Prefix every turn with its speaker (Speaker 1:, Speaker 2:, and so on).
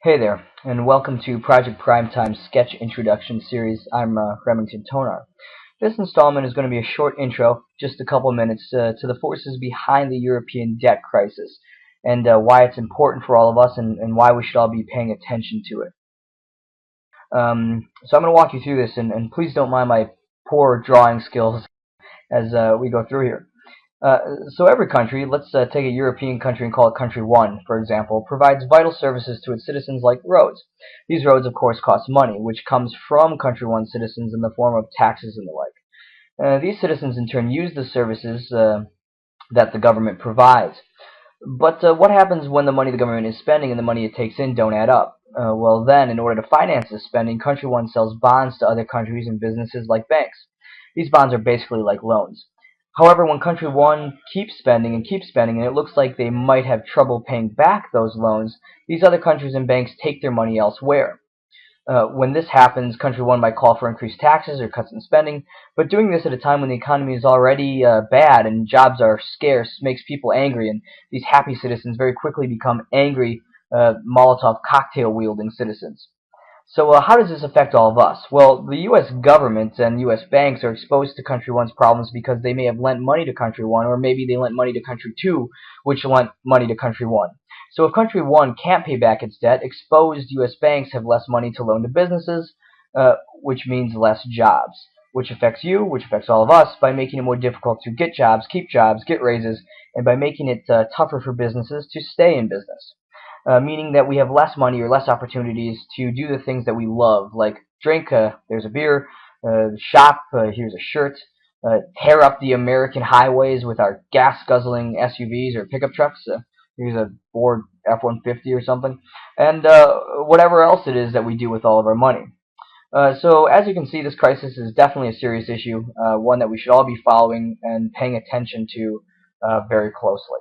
Speaker 1: Hey there, and welcome to Project Primetime's sketch introduction series. I'm Remington Tonar. This installment is going to be a short intro, just a couple of minutes, to the forces behind the European debt crisis and why it's important for all of us and why we should all be paying attention to it. So I'm going to walk you through this, and please don't mind my poor drawing skills as we go through here. So every country, let's take a European country and call it country one, for example, provides vital services to its citizens like roads. These roads, of course, cost money, which comes from country one citizens in the form of taxes and the like. These citizens in turn use the services that the government provides. But what happens when the money the government is spending and the money it takes in don't add up? Well then, in order to finance this spending, country one sells bonds to other countries and businesses like banks. These bonds are basically like loans. However, when country one keeps spending, and it looks like they might have trouble paying back those loans, these other countries and banks take their money elsewhere. When this happens, country one might call for increased taxes or cuts in spending, but doing this at a time when the economy is already bad and jobs are scarce makes people angry, and these happy citizens very quickly become angry Molotov cocktail wielding citizens. So how does this affect all of us? Well, the U.S. government and U.S. banks are exposed to Country One's problems because they may have lent money to Country One, or maybe they lent money to Country Two, which lent money to Country One. So if Country One can't pay back its debt, exposed U.S. banks have less money to loan to businesses, which means less jobs, which affects you, which affects all of us, by making it more difficult to get jobs, get raises, and by making it tougher for businesses to stay in business. Meaning that we have less money or less opportunities to do the things that we love, like drink, there's a beer, shop, here's a shirt, tear up the American highways with our gas-guzzling SUVs or pickup trucks, here's a Ford F-150 or something, and whatever else it is that we do with all of our money. So as you can see, this crisis is definitely a serious issue, one that we should all be following and paying attention to very closely.